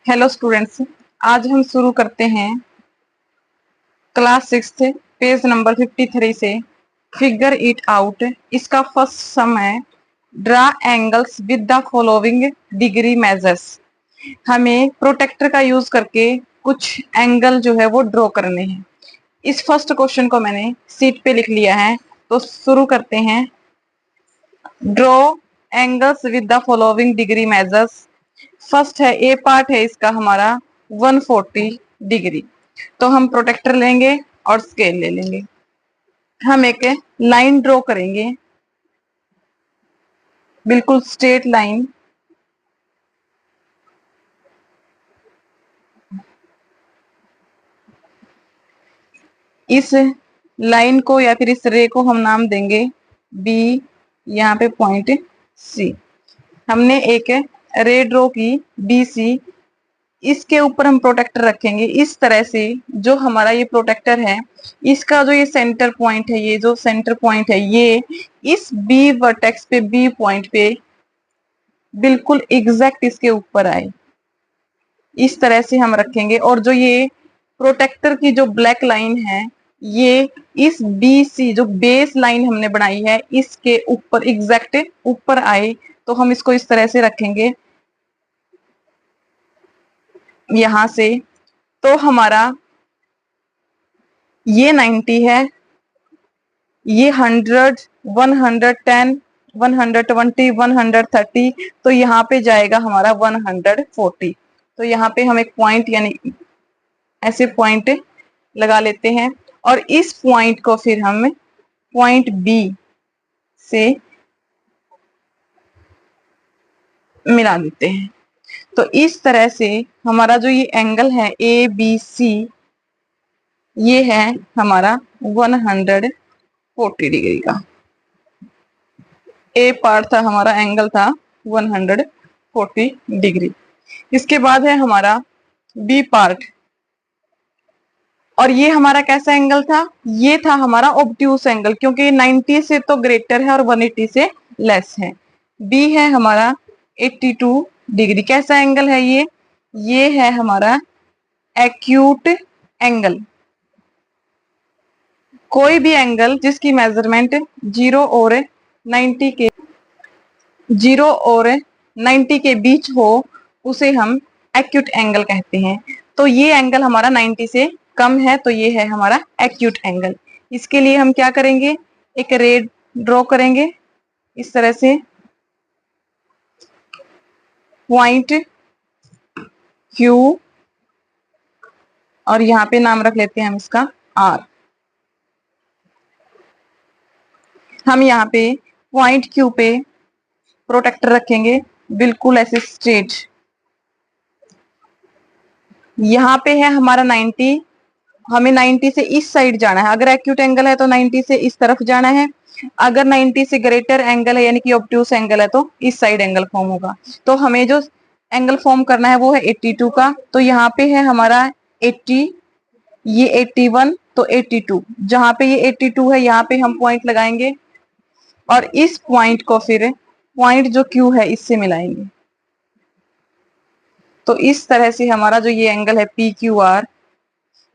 Hello students, आज हम शुरू करते हैं क्लास 6 पेज नंबर 53 से फिगर इट आउट। इसका फर्स्ट सम है draw angles with the following degree measures. हमें प्रोटेक्टर का यूज करके कुछ एंगल जो है वो ड्रॉ करने हैं। इस फर्स्ट क्वेश्चन को मैंने सीट पे लिख लिया है, तो शुरू करते हैं। Draw angles with the following degree measures. First है ए पार्ट है इसका हमारा 140 डिग्री। तो हम प्रोटेक्टर लेंगे और स्केल ले लेंगे। हम एक लाइन ड्रॉ करेंगे, बिल्कुल स्ट्रेट लाइन। इस लाइन को या फिर इस रे को हम नाम देंगे बी, यहाँ पे पॉइंट सी। हमने एक रे ड्रॉ की बी सी, इसके ऊपर हम प्रोटेक्टर रखेंगे इस तरह से। जो हमारा ये प्रोटेक्टर है, इसका जो ये सेंटर पॉइंट है, ये जो सेंटर पॉइंट है, ये इस बी वर्टेक्स पे, बी पॉइंट पे बिल्कुल एग्जैक्ट इसके ऊपर आए, इस तरह से हम रखेंगे। और जो ये प्रोटेक्टर की जो ब्लैक लाइन है, ये इस बी सी जो बेस लाइन हमने बनाई है, इसके ऊपर एग्जैक्ट ऊपर आए। तो हम इसको इस तरह से रखेंगे यहां से। तो हमारा ये 90 है, ये 100, 110, 120, 130, तो यहाँ पे जाएगा हमारा 140। तो यहाँ पे हम एक पॉइंट यानी ऐसे पॉइंट लगा लेते हैं, और इस पॉइंट को फिर हम पॉइंट बी से मिला देते हैं। तो इस तरह से हमारा जो ये एंगल है ए बी सी, ये है हमारा 140 डिग्री का। ए पार्ट था हमारा, एंगल था 140 डिग्री। इसके बाद है हमारा बी पार्ट, और ये हमारा कैसा एंगल था? ये था हमारा ऑब्ट्यूस एंगल, क्योंकि 90 से तो ग्रेटर है और 180 से लेस है। बी है हमारा 82 डिग्री। कैसा एंगल है ये है हमारा एक्यूट एंगल। कोई भी एंगल जिसकी मेजरमेंट 0 और 90 के 0 और 90 के बीच हो, उसे हम एक्यूट एंगल कहते हैं। तो ये एंगल हमारा 90 से कम है, तो ये है हमारा एक्यूट एंगल। इसके लिए हम क्या करेंगे, एक रे ड्रॉ करेंगे इस तरह से। पॉइंट क्यू, और यहाँ पे नाम रख लेते हैं हम इसका आर। हम यहाँ पे पॉइंट क्यू पे प्रोटेक्टर रखेंगे बिल्कुल ऐसे स्ट्रेट। यहाँ पे है हमारा 90, हमें 90 से इस साइड जाना है। अगर एक्यूट एंगल है तो 90 से इस तरफ जाना है। अगर 90 से ग्रेटर एंगल है यानी कि ऑब्ट्यूस एंगल है, तो इस साइड एंगल फॉर्म होगा। तो हमें जो एंगल फॉर्म करना है वो है 82 का। तो यहाँ पे है हमारा 80, ये 81, तो 82। जहां पे ये 82 है, यहाँ पे हम पॉइंट लगाएंगे, और इस पॉइंट को फिर पॉइंट जो क्यू है इससे मिलाएंगे। तो इस तरह से हमारा जो ये एंगल है पी क्यू आर,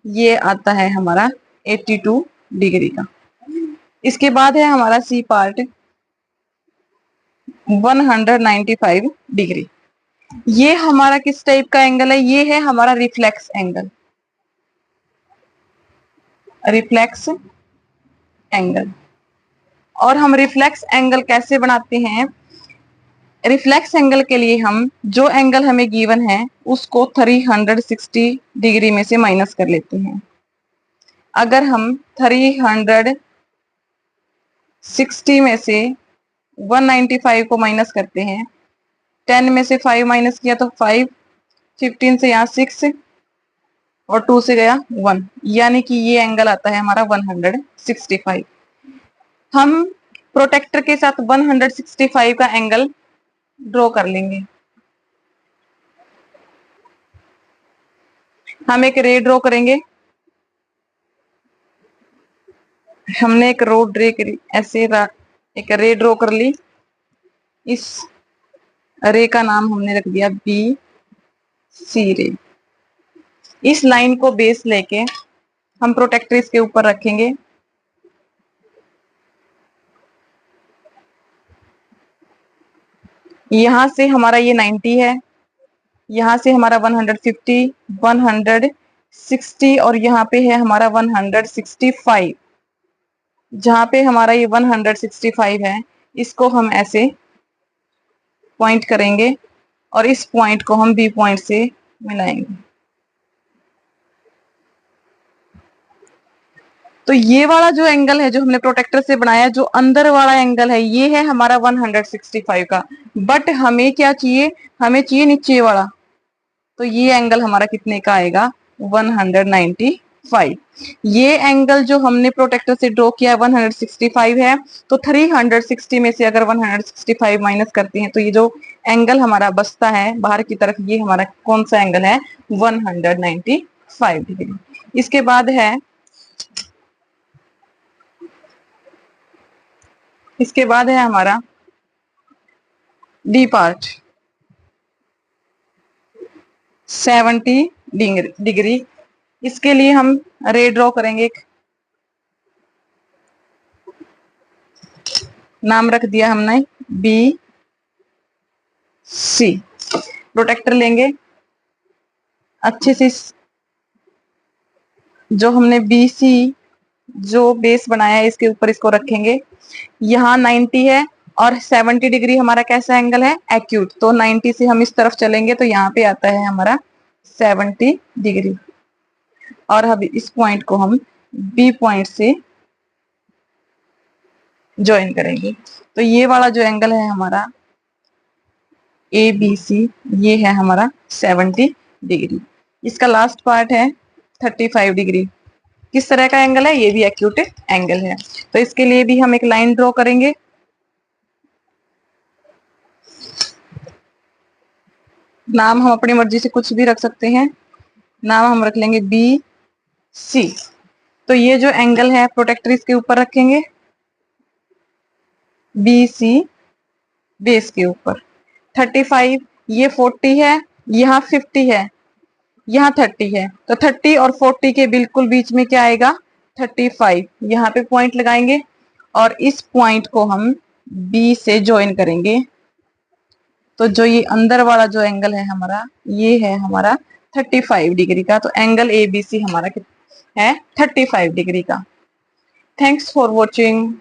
ये आता है हमारा 82 डिग्री का। इसके बाद है हमारा सी पार्ट 195 डिग्री। ये हमारा किस टाइप का एंगल है? ये है हमारा रिफ्लेक्स एंगल। Reflex angle. और हम रिफ्लेक्स एंगल कैसे बनाते हैं? रिफ्लेक्स एंगल के लिए हम जो एंगल हमें गिवन है उसको 360 डिग्री में से माइनस कर लेते हैं। अगर हम 360 में से 195 को माइनस करते हैं, 10 में से 5 माइनस किया तो 5, 15 से यहाँ 6, और 2 से गया 1, यानी कि ये एंगल आता है हमारा 165। हम प्रोटेक्टर के साथ 165 का एंगल ड्रॉ कर लेंगे। हम एक रे ड्रॉ करेंगे। हमने एक रो ड्रे करी, ऐसे एक रे ड्रॉ कर ली। इस रे का नाम हमने रख दिया बी, सी रे। इस लाइन को बेस लेके हम प्रोटेक्टर इसके ऊपर रखेंगे। यहां से हमारा ये 90 है, यहां से हमारा 150, 160 और यहाँ पे है हमारा 165। जहां पे हमारा ये 165 है, इसको हम ऐसे पॉइंट करेंगे और इस पॉइंट को हम बी पॉइंट से मिलाएंगे। तो ये वाला जो एंगल है जो हमने प्रोटेक्टर से बनाया, जो अंदर वाला एंगल है, ये है हमारा 165 का। बट हमें क्या चाहिए, हमें चाहिए नीचे वाला। तो ये एंगल हमारा कितने का आएगा, 195। ये एंगल जो हमने प्रोटेक्टर से ड्रॉ किया 165 है। तो 360 में से अगर 165 माइनस करते हैं तो ये जो एंगल हमारा बचता है बाहर की तरफ, ये हमारा कौन सा एंगल है, 195 डिग्री। इसके बाद है, इसके बाद है हमारा डी पार्ट, 70 डिग्री। इसके लिए हम रे ड्रॉ करेंगे। नाम रख दिया हमने बी सी। प्रोटेक्टर लेंगे, अच्छे से जो हमने बी सी जो बेस बनाया है इसके ऊपर इसको रखेंगे। यहाँ 90 है और 70 डिग्री हमारा कैसा एंगल है, एक्यूट। तो 90 से हम इस तरफ चलेंगे तो यहाँ पे आता है हमारा 70 डिग्री। और अब इस पॉइंट को हम बी पॉइंट से ज्वाइन करेंगे। तो ये वाला जो एंगल है हमारा ए बी सी, ये है हमारा 70 डिग्री। इसका लास्ट पार्ट है 35 डिग्री। किस तरह का एंगल है, ये भी एक्यूट एंगल है। तो इसके लिए भी हम एक लाइन ड्रॉ करेंगे। नाम हम अपनी मर्जी से कुछ भी रख सकते हैं। नाम हम रख लेंगे बी सी। तो ये जो एंगल है प्रोटेक्टर इसके ऊपर रखेंगे, बी सी बेस के ऊपर। 35, ये 40 है, यहाँ 50 है, यहाँ 30 है। तो 30 और 40 के बिल्कुल बीच में क्या आएगा, 35। यहाँ पे पॉइंट लगाएंगे और इस पॉइंट को हम बी से ज्वाइन करेंगे। तो जो ये अंदर वाला जो एंगल है हमारा, ये है हमारा 35 डिग्री का। तो एंगल ए बी सी हमारा है 35 डिग्री का। Thanks for watching.